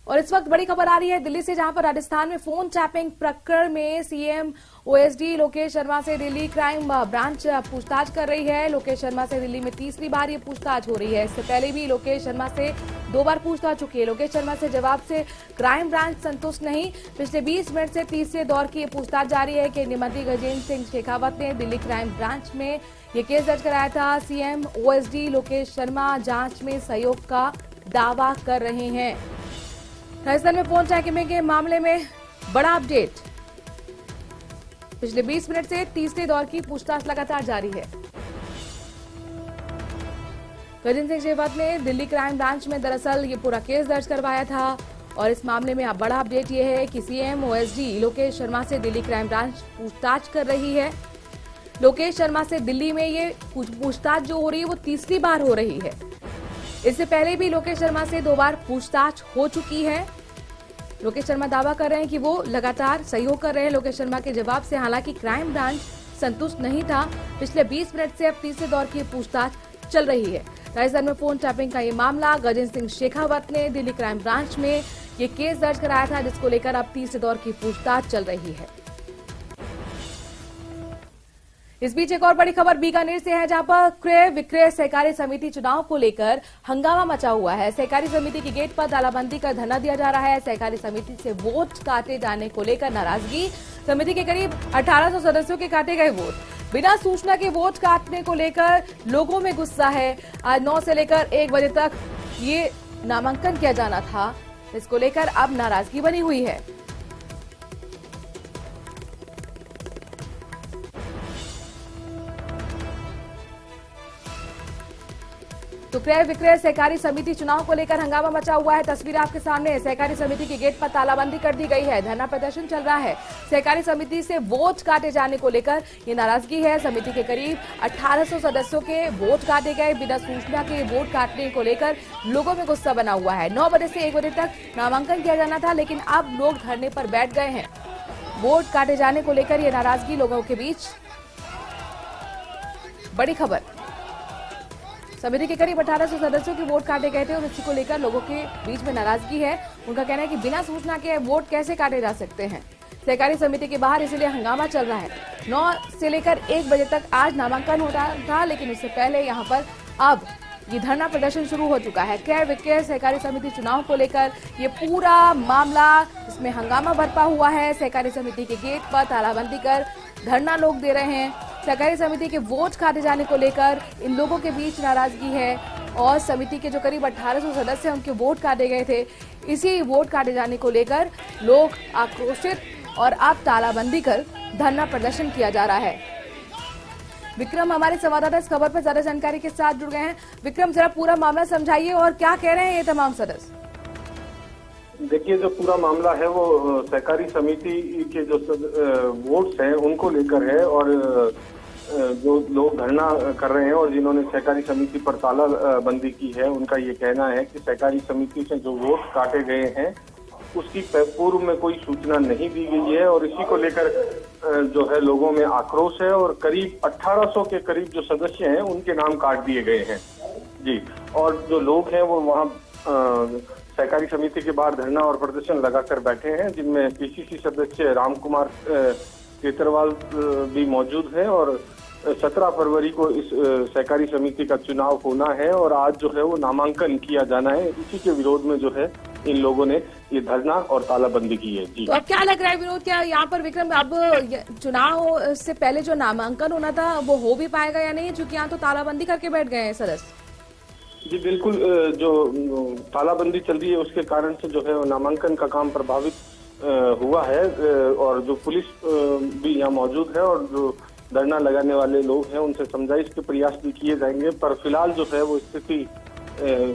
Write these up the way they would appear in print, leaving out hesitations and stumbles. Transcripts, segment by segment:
और इस वक्त बड़ी खबर आ रही है दिल्ली से, जहां पर राजस्थान में फोन टैपिंग प्रकरण में सीएम ओएसडी लोकेश शर्मा से दिल्ली क्राइम ब्रांच पूछताछ कर रही है। लोकेश शर्मा से दिल्ली में तीसरी बार ये पूछताछ हो रही है। इससे पहले भी लोकेश शर्मा से 2 बार पूछताछ हो चुकी है। लोकेश शर्मा से जवाब से क्राइम ब्रांच संतुष्ट नहीं। पिछले 20 मिनट से तीसरे दौर की ये पूछताछ जारी है। केंद्रीय मंत्री गजेंद्र सिंह शेखावत ने दिल्ली क्राइम ब्रांच में ये केस दर्ज कराया था। सीएम ओएसडी लोकेश शर्मा जांच में सहयोग का दावा कर रहे हैं। राजस्थान में फोन टैपिंग के मामले में बड़ा अपडेट। पिछले 20 मिनट से तीसरे दौर की पूछताछ लगातार जारी है। गजेंद्र सिंह शेखावत ने दिल्ली क्राइम ब्रांच में दरअसल ये पूरा केस दर्ज करवाया था और इस मामले में अब बड़ा अपडेट ये है कि सीएम ओएसडी लोकेश शर्मा से दिल्ली क्राइम ब्रांच पूछताछ कर रही है। लोकेश शर्मा से दिल्ली में ये पूछताछ जो हो रही है वो तीसरी बार हो रही है। इससे पहले भी लोकेश शर्मा से 2 बार पूछताछ हो चुकी है। लोकेश शर्मा दावा कर रहे हैं कि वो लगातार सहयोग कर रहे हैं। लोकेश शर्मा के जवाब से हालांकि क्राइम ब्रांच संतुष्ट नहीं था। पिछले 20 मिनट से अब तीसरे दौर की पूछताछ चल रही है। राजस्थान में फोन टैपिंग का ये मामला गजेंद्र सिंह शेखावत ने दिल्ली क्राइम ब्रांच में ये केस दर्ज कराया था, जिसको लेकर अब तीसरे दौर की पूछताछ चल रही है। इस बीच एक और बड़ी खबर बीकानेर से है, जहां पर क्रय विक्रय सहकारी समिति चुनाव को लेकर हंगामा मचा हुआ है। सहकारी समिति के गेट पर तालाबंदी कर धरना दिया जा रहा है। सहकारी समिति से वोट काटे जाने को लेकर नाराजगी। समिति के करीब 1800 सदस्यों के काटे गए वोट। बिना सूचना के वोट काटने को लेकर लोगों में गुस्सा है। आज 9 से लेकर 1 बजे तक ये नामांकन किया जाना था। इसको लेकर अब नाराजगी बनी हुई है। तो क्रय विक्रय सहकारी समिति चुनाव को लेकर हंगामा मचा हुआ है। तस्वीर आपके सामने। सहकारी समिति के गेट पर तालाबंदी कर दी गई है। धरना प्रदर्शन चल रहा है। सहकारी समिति से वोट काटे जाने को लेकर ये नाराजगी है। समिति के करीब 1800 सदस्यों के वोट काटे गए। बिना सूचना के वोट काटने को लेकर लोगों में गुस्सा बना हुआ है। 9 बजे से 1 बजे तक नामांकन किया जाना था, लेकिन अब लोग धरने पर बैठ गए हैं। वोट काटे जाने को लेकर ये नाराजगी लोगों के बीच। बड़ी खबर, समिति के करीब 1800 सदस्यों के वोट काटे गए थे और इसी को लेकर लोगों के बीच में नाराजगी है। उनका कहना है कि बिना सूचना के वोट कैसे काटे जा सकते हैं। सहकारी समिति के बाहर इसीलिए हंगामा चल रहा है। 9 से लेकर 1 बजे तक आज नामांकन हो रहा था, लेकिन उससे पहले यहां पर अब ये धरना प्रदर्शन शुरू हो चुका है। क्रय विक्रय सहकारी समिति चुनाव को लेकर ये पूरा मामला, इसमें हंगामा बरपा हुआ है। सहकारी समिति के गेट पर तालाबंदी कर धरना लोग दे रहे हैं। सहकारी समिति के वोट काटे जाने को लेकर इन लोगों के बीच नाराजगी है और समिति के जो करीब 1800 सदस्य हैं उनके वोट काटे गए थे। इसी वोट काटे जाने को लेकर लोग आक्रोशित और अब तालाबंदी कर धरना प्रदर्शन किया जा रहा है। विक्रम हमारे संवाददाता इस खबर पर ज्यादा जानकारी के साथ जुड़ गए हैं। विक्रम, जरा पूरा मामला समझाइए और क्या कह रहे हैं ये तमाम सदस्य? देखिए, जो पूरा मामला है वो सहकारी समिति के जो वोट्स हैं उनको लेकर है और जो लोग धरना कर रहे हैं और जिन्होंने सहकारी समिति पर तालाबंदी की है उनका ये कहना है कि सहकारी समिति से जो वोट काटे गए हैं उसकी पूर्व में कोई सूचना नहीं दी गई है और इसी को लेकर जो है लोगों में आक्रोश है और करीब 1800 के करीब जो सदस्य हैं उनके नाम काट दिए गए हैं जी। और जो लोग हैं वो वहाँ सहकारी समिति के बाहर धरना और प्रदर्शन लगाकर बैठे हैं, जिनमें पीसीसी सदस्य राम कुमार केतरवाल भी मौजूद हैं और 17 फरवरी को इस सहकारी समिति का चुनाव होना है और आज जो है वो नामांकन किया जाना है। इसी के विरोध में जो है इन लोगों ने ये धरना और तालाबंदी की है जी। तो अब क्या लग रहा है विरोध क्या यहाँ पर विक्रम? अब चुनाव से पहले जो नामांकन होना था वो हो भी पाएगा या नहीं, क्योंकि यहाँ तो तालाबंदी करके बैठ गए हैं सदस्य? जी बिल्कुल, जो तालाबंदी चल रही है उसके कारण से जो है नामांकन का काम प्रभावित हुआ है और जो पुलिस भी यहाँ मौजूद है और जो धरना लगाने वाले लोग हैं उनसे समझाइश के प्रयास भी किए जाएंगे, पर फिलहाल जो है वो स्थिति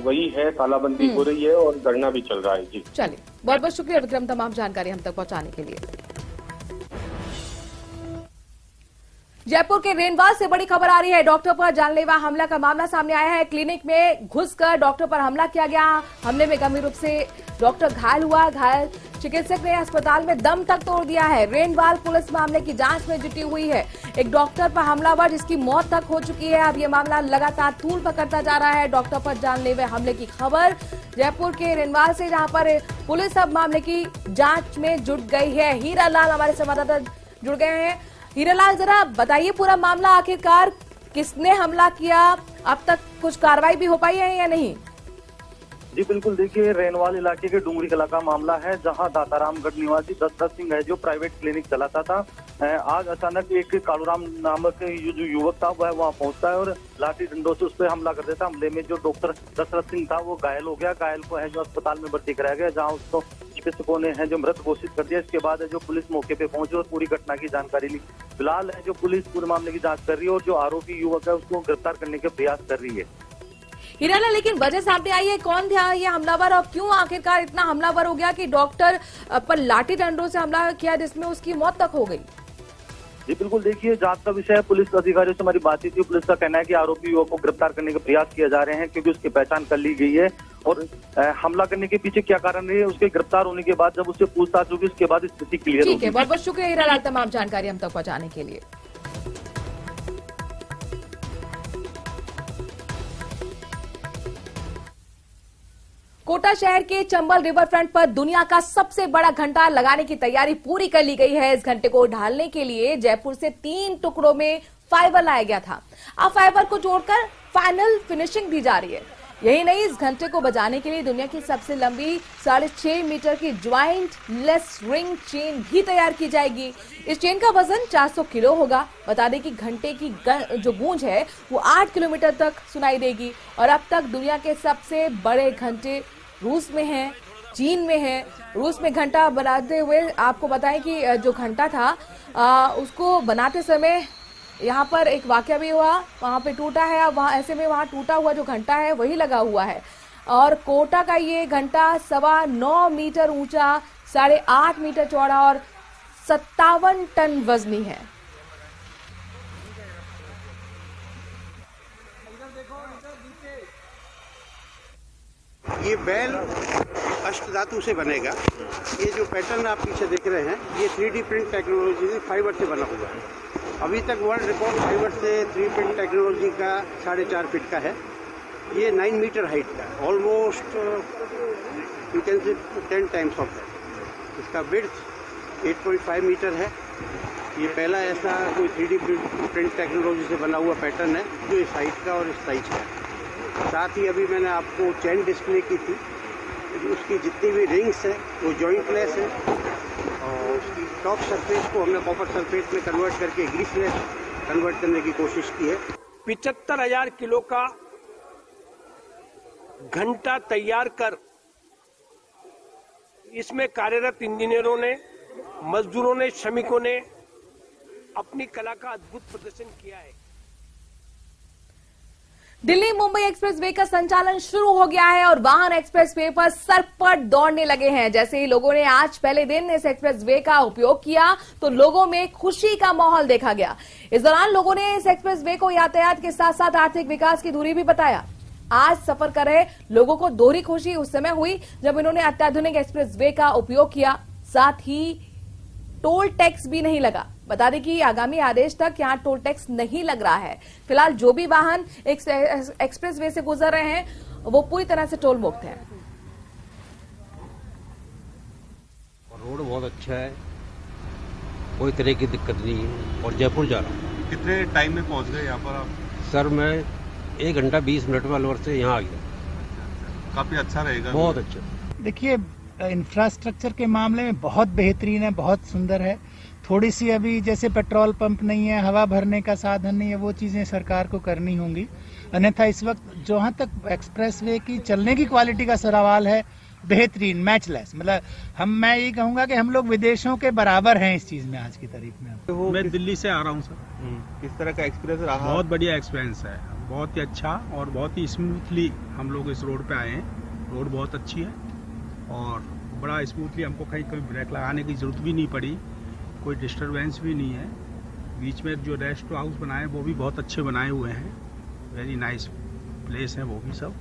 वही है, तालाबंदी हो रही है और धरना भी चल रहा है जी। चलिए, बहुत बहुत शुक्रिया विक्रम तमाम जानकारी हम तक पहुंचाने के लिए। जयपुर के रेनवाल से बड़ी खबर आ रही है। डॉक्टर पर जानलेवा हमला का मामला सामने आया है। क्लिनिक में घुसकर डॉक्टर पर हमला किया गया। हमले में गंभीर रूप से डॉक्टर घायल हुआ। घायल चिकित्सक ने अस्पताल में दम तक तोड़ दिया है। रेनवाल पुलिस मामले की जांच में जुटी हुई है। एक डॉक्टर पर हमलावर जिसकी मौत तक हो चुकी है। अब ये मामला लगातार तूल पकड़ता जा रहा है। डॉक्टर पर जानलेवा हमले की खबर जयपुर के रेनवाल से, जहां पर पुलिस अब मामले की जांच में जुट गई है। हीरा लाल हमारे संवाददाता जुड़ गए हैं। हीरा लाल, जरा बताइए पूरा मामला, आखिरकार किसने हमला किया? अब तक कुछ कार्रवाई भी हो पाई है या नहीं? जी बिल्कुल, देखिए रेनवाल इलाके के डूंगरी कला का मामला है, जहां दातारामगढ़ निवासी दशरथ सिंह है जो प्राइवेट क्लिनिक चलाता था। आज अचानक एक कालूराम नामक जो युवक था वह वहां पहुंचता है और लाठी डंडों से उस पर हमला कर देता। हमले में जो डॉक्टर दशरथ सिंह था वो घायल हो गया। घायल को है जो अस्पताल में भर्ती कराया गया, जहाँ उसको चिकित्सकों ने है जो मृत घोषित कर दिया। इसके बाद है जो पुलिस मौके पे पहुंची और पूरी घटना की जानकारी ली। फिलहाल है जो पुलिस पूरे मामले की जांच कर रही है और जो आरोपी युवक है उसको गिरफ्तार करने के प्रयास कर रही है। हीराला, लेकिन वजह सामने आई है, कौन था ये हमलावर और क्यों आखिरकार इतना हमलावर हो गया कि डॉक्टर पर लाठी डंडों से हमला किया जिसमें उसकी मौत तक हो गई? जी बिल्कुल, देखिए जांच का विषय है। पुलिस अधिकारियों से हमारी बातचीत हुई। पुलिस का कहना है कि आरोपी युवक को गिरफ्तार करने के प्रयास किए जा रहे हैं क्योंकि उसकी पहचान कर ली गई है और हमला करने के पीछे क्या कारण है उसके गिरफ्तार होने के बाद जब उससे पूछताछ होगी उसके बाद स्थिति क्लियर होगी। ठीक है, बहुत बहुत शुक्रिया हीरालाल तमाम जानकारी हम तक पहुंचाने के लिए। कोटा शहर के चंबल रिवर फ्रंट पर दुनिया का सबसे बड़ा घंटा लगाने की तैयारी पूरी कर ली गई है। इस घंटे को ढालने के लिए जयपुर से 3 टुकड़ों में फाइबर लाया गया था। अब फाइबर को जोड़कर फाइनल फिनिशिंग दी जा रही है। यही नहीं, इस घंटे को बजाने के लिए दुनिया की सबसे लंबी 6.5 मीटर की ज्वाइंट लेस रिंग चेन भी तैयार की जाएगी। इस चेन का वजन 400 किलो होगा। बता दें कि घंटे की जो गूंज है वो 8 किलोमीटर तक सुनाई देगी। और अब तक दुनिया के सबसे बड़े घंटे रूस में हैं, चीन में है। रूस में घंटा बनाते हुए आपको बताएं कि जो घंटा था उसको बनाते समय यहाँ पर एक वाकया भी हुआ, वहां पे टूटा है। अब वहां ऐसे में वहां टूटा हुआ जो घंटा है वही लगा हुआ है। और कोटा का ये घंटा 9.25 मीटर ऊंचा, 8.5 मीटर चौड़ा और 57 टन वजनी है। ये बैल अष्टधातु से बनेगा। ये जो पैटर्न आप पीछे देख रहे हैं ये 3D प्रिंट टेक्नोलॉजी से फाइबर से बना हुआ है। अभी तक वर्ल्ड रिकॉर्ड फाइबर से 3D प्रिंट टेक्नोलॉजी का 4.5 फीट का है। ये 9 मीटर हाइट का, almost you can say 10 times of that. इसका विड्थ 8.5 मीटर है। ये पहला ऐसा कोई 3D प्रिंट टेक्नोलॉजी से बना हुआ पैटर्न है जो इस हाइट का और इस साइज का है। साथ ही अभी मैंने आपको चेन डिस्प्ले की थी, उसकी जितनी भी रिंग्स है वो जॉइंटलेस है और उसकी टॉप सरफेस को हमने कॉपर सरफेस में कन्वर्ट करके ग्रीसलेस कन्वर्ट करने की कोशिश की है। 75,000 किलो का घंटा तैयार कर इसमें कार्यरत इंजीनियरों ने, मजदूरों ने, श्रमिकों ने अपनी कला का अद्भुत प्रदर्शन किया है। दिल्ली मुंबई एक्सप्रेसवे का संचालन शुरू हो गया है और वाहन एक्सप्रेसवे पर सरपट दौड़ने लगे हैं। जैसे ही लोगों ने आज पहले दिन इस एक्सप्रेसवे का उपयोग किया तो लोगों में खुशी का माहौल देखा गया। इस दौरान लोगों ने इस एक्सप्रेसवे को यातायात के साथ साथ आर्थिक विकास की धुरी भी बताया। आज सफर कर रहे लोगों को दोहरी खुशी उस समय हुई जब इन्होंने अत्याधुनिक एक्सप्रेसवे का उपयोग किया, साथ ही टोल टैक्स भी नहीं लगा। बता दें कि आगामी आदेश तक यहां टोल टैक्स नहीं लग रहा है। फिलहाल जो भी वाहन एक्सप्रेसवे से गुजर रहे हैं वो पूरी तरह से टोल मुक्त है। रोड बहुत अच्छा है, कोई तरह की दिक्कत नहीं है और जयपुर जा रहा हूँ। कितने टाइम में पहुंच गए यहाँ पर आप? सर मैं 1 घंटा 20 मिनट में अलवर से यहाँ आ गया। काफी अच्छा रहेगा। बहुत अच्छा। देखिए, इंफ्रास्ट्रक्चर के मामले में बहुत बेहतरीन है, बहुत सुंदर है। थोड़ी सी अभी जैसे पेट्रोल पंप नहीं है, हवा भरने का साधन नहीं है, वो चीजें सरकार को करनी होंगी। अन्यथा इस वक्त जहां तक एक्सप्रेसवे की चलने की क्वालिटी का सवाल है, बेहतरीन, मैचलेस। मतलब मैं ये कहूंगा कि हम लोग विदेशों के बराबर हैं इस चीज में आज की तारीख में। मैं दिल्ली से आ रहा हूँ सर। किस तरह का एक्सपीरियंस रहा? बहुत बढ़िया एक्सपीरियंस है, बहुत ही अच्छा और बहुत ही स्मूथली हम लोग इस रोड पे आए हैं। रोड बहुत अच्छी है और बड़ा स्मूथली, हमको कहीं कोई ब्रेक लगाने की जरूरत भी नहीं पड़ी, कोई डिस्टरबेंस भी नहीं है। बीच में जो रेस्ट हाउस बनाए वो भी बहुत अच्छे बनाए हुए हैं, वेरी नाइस प्लेस है वो भी सब,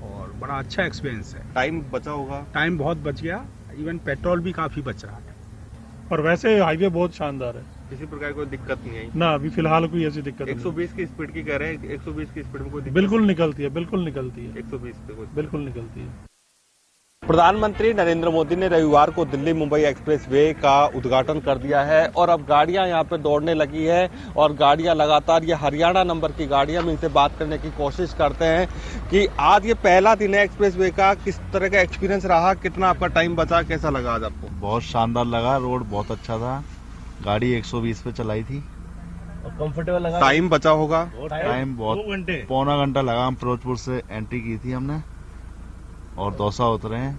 और बड़ा अच्छा एक्सपीरियंस है। टाइम बचा होगा? टाइम बहुत बच गया, इवन पेट्रोल भी काफी बच रहा है। और वैसे हाईवे बहुत शानदार है, किसी प्रकार कोई दिक्कत नहीं आई ना अभी फिलहाल कोई ऐसी दिक्कत 120 की स्पीड की कह रहे हैं, 120 की स्पीड में कोई दिक्कत? बिल्कुल निकलती है, बिल्कुल निकलती है, 120 पे कोई बिल्कुल निकलती है। प्रधानमंत्री नरेंद्र मोदी ने रविवार को दिल्ली मुंबई एक्सप्रेसवे का उद्घाटन कर दिया है और अब गाड़ियां यहां पे दौड़ने लगी है और गाड़ियां लगातार, ये हरियाणा नंबर की गाड़ियां, हम इनसे बात करने की कोशिश करते हैं कि आज ये पहला दिन है एक्सप्रेसवे का, किस तरह का एक्सपीरियंस रहा, कितना आपका टाइम बचा, कैसा लगा आज आपको? बहुत शानदार लगा, रोड बहुत अच्छा था, गाड़ी 120 पे चलाई थी और कंफर्टेबल लगा। टाइम बचा होगा? टाइम बहुत, पौना घंटा लगा। हम फिरोजपुर से एंट्री की थी हमने और दौसा उतरे हैं,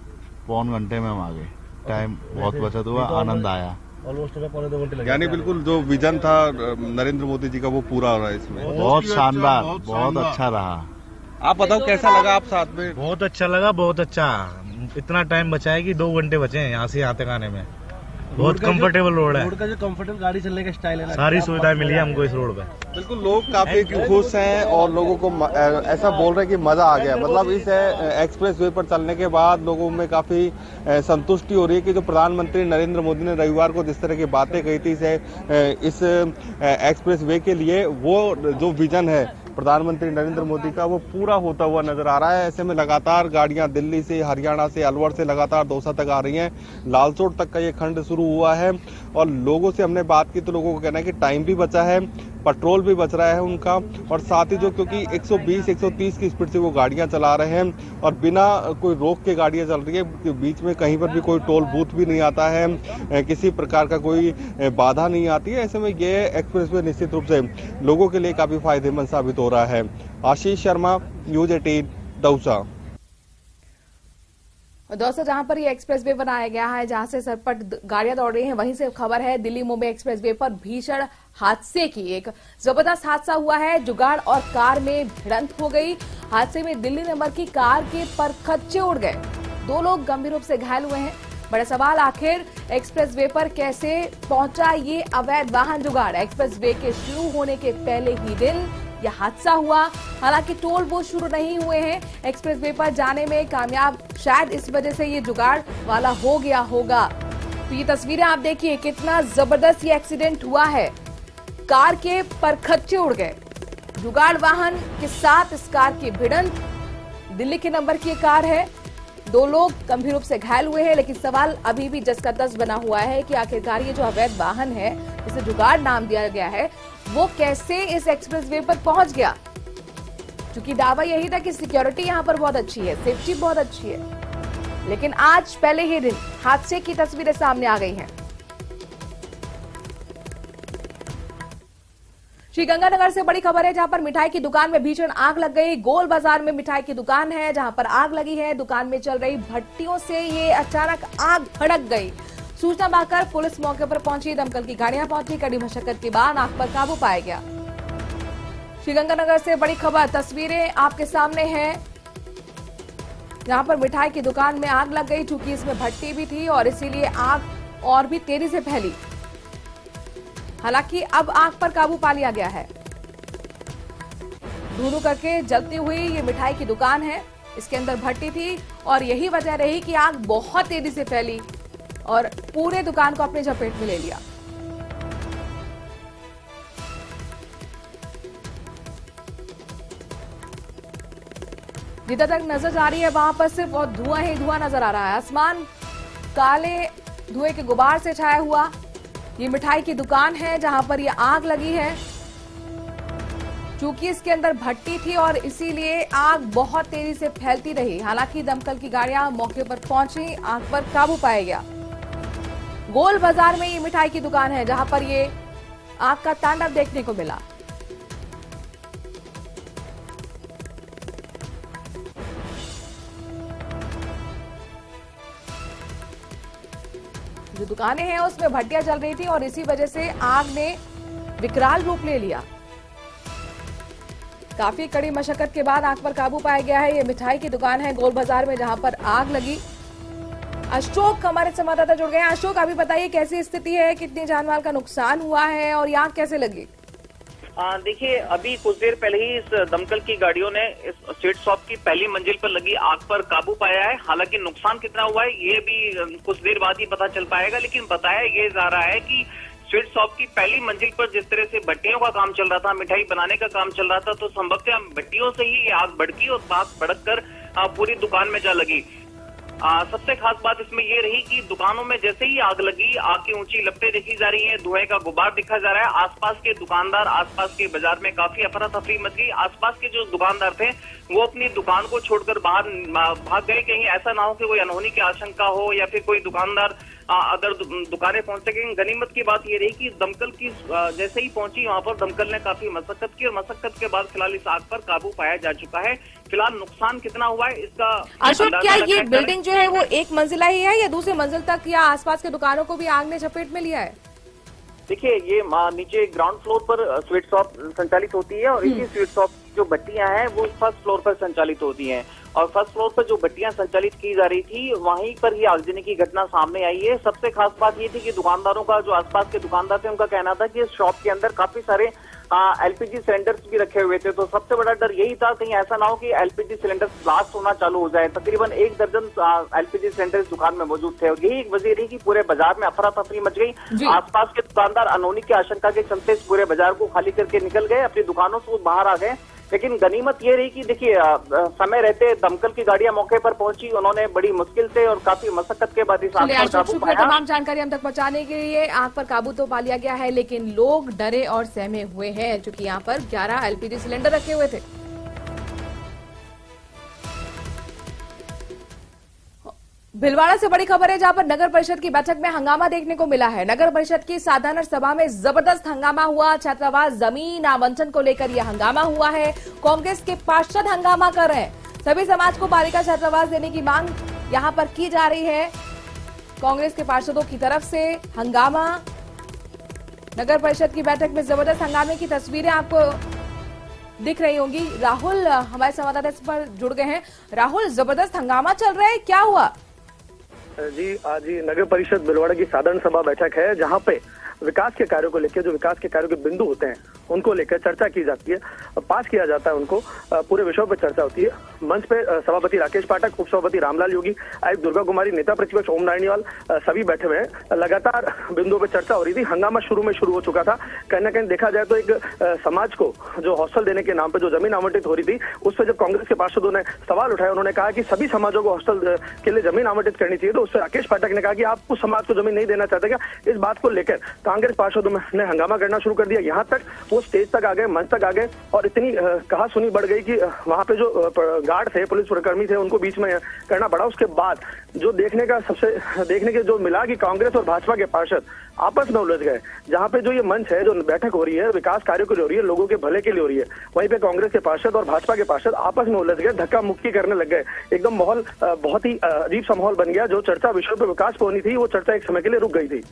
पौन घंटे में हम आ गए। टाइम बहुत बचत हुआ, आनंद आया। ऑलमोस्ट पौने 2 घंटे लगे। यानी बिल्कुल जो विजन था नरेंद्र मोदी जी का वो पूरा हो रहा है इसमें। बहुत शानदार, बहुत अच्छा रहा। आप बताओ कैसा लगा आप साथ में? बहुत अच्छा लगा, बहुत अच्छा। इतना टाइम बचा है कि 2 घंटे बचे हैं यहाँ से यहाँ तक आने में। बहुत कंफर्टेबल रोड है। रोड का जो कंफर्टेबल गाड़ी चलने का स्टाइल है, सारी सुविधाएं मिली है हमको इस रोड पे। बिल्कुल, लोग काफी खुश हैं और लोगों को ऐसा बोल रहे हैं कि मजा आ गया। मतलब इस एक्सप्रेस वे पर चलने के बाद लोगों में काफी संतुष्टि हो रही है कि जो प्रधानमंत्री नरेंद्र मोदी ने रविवार को जिस तरह की बातें कही थी इस एक्सप्रेस वे के लिए, वो जो विजन है प्रधानमंत्री नरेंद्र मोदी का वो पूरा होता हुआ नजर आ रहा है। ऐसे में लगातार गाड़ियां दिल्ली से, हरियाणा से, अलवर से लगातार दौसा तक आ रही हैं। लालसोट तक का ये खंड शुरू हुआ है और लोगों से हमने बात की तो लोगों को कहना है कि टाइम भी बचा है, पेट्रोल भी बच रहा है उनका, और साथ ही जो क्योंकि 120-130 की स्पीड से वो गाड़ियां चला रहे हैं और बिना कोई रोक के गाड़ियां चल रही है, बीच में कहीं पर भी कोई टोल बूथ भी नहीं आता है, किसी प्रकार का कोई बाधा नहीं आती है। ऐसे में ये एक्सप्रेसवे निश्चित रूप से लोगों के लिए काफी फायदेमंद साबित हो रहा है। आशीष शर्मा, न्यूज 18, दौसा। दोस्तों, जहां पर ये एक्सप्रेसवे बनाया गया है, जहां से सरपट गाड़ियां दौड़ रही हैं, वहीं से खबर है दिल्ली मुंबई एक्सप्रेसवे पर भीषण हादसे की। एक जबरदस्त हादसा हुआ है, जुगाड़ और कार में भिड़ंत हो गई। हादसे में दिल्ली नंबर की कार के परखच्चे उड़ गए, 2 लोग गंभीर रूप से घायल हुए हैं। बड़ा सवाल, आखिर एक्सप्रेसवे पर कैसे पहुंचा ये अवैध वाहन जुगाड़? एक्सप्रेसवे के शुरू होने के पहले ही दिन यह हादसा हुआ। हालांकि टोल बूथ शुरू नहीं हुए हैं, एक्सप्रेसवे पर जाने में कामयाब, शायद इस वजह से ये जुगाड़ वाला हो गया होगा। तो ये तस्वीरें आप देखिए, कितना जबरदस्त ये एक्सीडेंट हुआ है। कार के परखच्चे उड़ गए, जुगाड़ वाहन के साथ इस कार की भिड़ंत। दिल्ली के नंबर की कार है, 2 लोग गंभीर रूप से घायल हुए हैं। लेकिन सवाल अभी भी जस का तस बना हुआ है कि आखिरकार ये जो अवैध वाहन है, जिसे जुगाड़ नाम दिया गया है, वो कैसे इस एक्सप्रेसवे पर पहुंच गया? क्योंकि दावा यही था कि सिक्योरिटी यहां पर बहुत अच्छी है, सेफ्टी बहुत अच्छी है। लेकिन आज पहले ही दिन हादसे की तस्वीरें सामने आ गई हैं। श्रीगंगानगर से बड़ी खबर है, जहां पर मिठाई की दुकान में भीषण आग लग गई। गोल बाजार में मिठाई की दुकान है, जहां पर आग लगी है। दुकान में चल रही भट्टियों से ये अचानक आग भड़क गई। सूचना पाकर पुलिस मौके पर पहुंची, दमकल की गाड़ियां पहुंची। कड़ी मशक्कत के बाद आग पर काबू पाया गया। श्रीगंगानगर से बड़ी खबर, तस्वीरें आपके सामने हैं, जहां पर मिठाई की दुकान में आग लग गई। चूंकि इसमें भट्टी भी थी और इसीलिए आग और भी तेजी से फैली। हालांकि अब आग पर काबू पा लिया गया है। धुआं करके जलती हुई ये मिठाई की दुकान है, इसके अंदर भट्टी थी और यही वजह रही कि आग बहुत तेजी से फैली और पूरे दुकान को अपने चपेट में ले लिया। जिधर तक नजर जा रही है वहां पर सिर्फ और धुआं ही धुआं नजर आ रहा है। आसमान काले धुएं के गुबार से छाया हुआ। ये मिठाई की दुकान है जहां पर ये आग लगी है। चूंकि इसके अंदर भट्टी थी और इसीलिए आग बहुत तेजी से फैलती रही। हालांकि दमकल की गाड़ियां मौके पर पहुंची, आग पर काबू पाया गया। गोल बाजार में ये मिठाई की दुकान है, जहां पर ये आग का तांडव देखने को मिला। जो दुकानें हैं उसमें भट्टियां जल रही थी और इसी वजह से आग ने विकराल रूप ले लिया। काफी कड़ी मशक्कत के बाद आग पर काबू पाया गया है। ये मिठाई की दुकान है गोल बाजार में, जहां पर आग लगी। अशोक हमारे संवाददाता जुड़ गए हैं। अशोक, अभी बताइए कैसी स्थिति है, कितनी जानमाल का नुकसान हुआ है और आग कैसे लगी? देखिए, अभी कुछ देर पहले ही इस दमकल की गाड़ियों ने इस स्वीट शॉप की पहली मंजिल पर लगी आग पर काबू पाया है। हालांकि नुकसान कितना हुआ है ये भी कुछ देर बाद ही पता चल पाएगा, लेकिन बताया ये जा रहा है कि स्वीट शॉप की पहली मंजिल पर जिस तरह से भट्टियों का काम चल रहा था, मिठाई बनाने का काम चल रहा था, तो संभवतः भट्टियों से ही ये आग भड़की और आग भड़क कर पूरी दुकान में जा लगी। सबसे खास बात इसमें ये रही कि दुकानों में जैसे ही आग लगी, आग की ऊंची लपटें देखी जा रही हैं, धुएं का गुबार दिखा जा रहा है। आसपास के दुकानदार, आसपास के बाजार में काफी अफरा तफरी मच गई। आसपास के जो दुकानदार थे वो अपनी दुकान को छोड़कर बाहर भाग गए। कहीं ऐसा ना हो कि कोई अनहोनी की आशंका हो या फिर कोई दुकानदार अगर दुकानें पहुंच सके। गनीमत की बात ये रही कि दमकल की जैसे ही पहुंची वहां पर दमकल ने काफी मशक्कत की और मशक्कत के बाद फिलहाल इस आग पर काबू पाया जा चुका है। फिलहाल नुकसान कितना हुआ है इसका अशोक, क्या ये बिल्डिंग जो है वो एक मंजिला ही है या दूसरी मंजिल तक या आसपास के दुकानों को भी आग ने चपेट में लिया है? देखिए, ये नीचे ग्राउंड फ्लोर पर स्वीट शॉप संचालित होती है और इसी स्वीट शॉप जो भट्टियां हैं वो फर्स्ट फ्लोर पर संचालित होती हैं और फर्स्ट फ्लोर पर जो भट्टियां संचालित की जा रही थी वहीं पर ही आगजनी की घटना सामने आई है। सबसे खास बात ये थी कि दुकानदारों का, जो आसपास के दुकानदार थे, उनका कहना था कि इस शॉप के अंदर काफी सारे एलपीजी सिलेंडर्स भी रखे हुए थे। तो सबसे बड़ा डर यही था कहीं ऐसा ना हो कि एलपीजी सिलेंडर्स ब्लास्ट होना चालू हो जाए। तकरीबन 1 दर्जन एलपीजी सिलेंडर इस दुकान में मौजूद थे और यही एक वजह रही कि पूरे बाजार में अफरा तफरी मच गई। आसपास के दुकानदार अनहोनी की आशंका के चलते इस पूरे बाजार को खाली करके निकल गए, अपनी दुकानों से बाहर आ गए। लेकिन गनीमत ये रही कि देखिए, समय रहते दमकल की गाड़ियां मौके पर पहुंची, उन्होंने बड़ी मुश्किल से और काफी मशक्कत के बाद इस आग पर काबू पाया। तमाम जानकारी हम तक पहुंचाने के लिए आग पर काबू तो पा लिया गया है, लेकिन लोग डरे और सहमे हुए हैं क्योंकि यहाँ पर 11 एलपीजी सिलेंडर रखे हुए थे। भिलवाड़ा से बड़ी खबर है जहां पर नगर परिषद की बैठक में हंगामा देखने को मिला है। नगर परिषद की साधारण सभा में जबरदस्त हंगामा हुआ। छात्रावास जमीन आवंटन को लेकर यह हंगामा हुआ है। कांग्रेस के पार्षद हंगामा कर रहे हैं। सभी समाज को बालिका छात्रावास देने की मांग यहां पर की जा रही है। कांग्रेस के पार्षदों की तरफ से हंगामा। नगर परिषद की बैठक में जबरदस्त हंगामे की तस्वीरें आपको दिख रही होंगी। राहुल हमारे संवाददाता इस पर जुड़ गए हैं। राहुल, जबरदस्त हंगामा चल रहा है, क्या हुआ? जी, आज नगर परिषद भिलवाड़ा की साधारण सभा बैठक है जहां पे विकास के कार्यों को लेकर, जो विकास के कार्यों के बिंदु होते हैं उनको लेकर चर्चा की जाती है, पास किया जाता है उनको, पूरे विषयों पर चर्चा होती है। मंच पे सभापति राकेश पाठक, उपसभापति रामलाल योगी, आयुक्त दुर्गा कुमारी, नेता प्रतिपक्ष ओम नारायणवाल सभी बैठे हुए हैं। लगातार बिंदुओं पर चर्चा हो रही थी। हंगामा शुरू हो चुका था। कहीं ना कहीं देखा जाए तो एक समाज को जो हॉस्टल देने के नाम पर जो जमीन आवंटित हो रही थी उस पर जब कांग्रेस के पार्षदों ने सवाल उठाया, उन्होंने कहा कि सभी समाजों को हॉस्टल के लिए जमीन आवंटित करनी चाहिए। तो उससे राकेश पाठक ने कहा कि आप उस समाज को जमीन नहीं देना चाहते क्या? इस बात को लेकर कांग्रेस पार्षदों ने हंगामा करना शुरू कर दिया। यहाँ तक वो स्टेज तक आ गए, मंच तक आ गए और इतनी कहा सुनी बढ़ गई कि वहां पे जो गार्ड थे, पुलिस कर्मी थे, उनको बीच में करना पड़ा। उसके बाद जो देखने के जो मिला कि कांग्रेस और भाजपा के पार्षद आपस में उलझ गए। जहां पे जो ये मंच है, जो बैठक हो रही है, विकास कार्यों के लिए हो रही है, लोगों के भले के लिए हो रही है, वहीं पे कांग्रेस के पार्षद और भाजपा के पार्षद आपस में उलझ गए, धक्का मुक्की करने लग गए। एकदम माहौल बहुत ही अजीब सा माहौल बन गया। जो चर्चा विषय पर विकास पर होनी थी वो चर्चा एक समय के लिए रुक गई थी।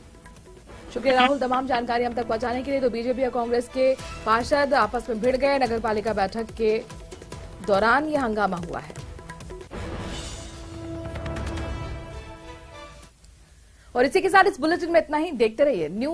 शुक्रिया राहुल, तमाम जानकारी हम तक पहुंचाने के लिए। तो बीजेपी और कांग्रेस के पार्षद आपस में भिड़ गए। नगर पालिका बैठक के दौरान यह हंगामा हुआ है और इसी के साथ इस बुलेटिन में इतना ही। देखते रहिए न्यूज।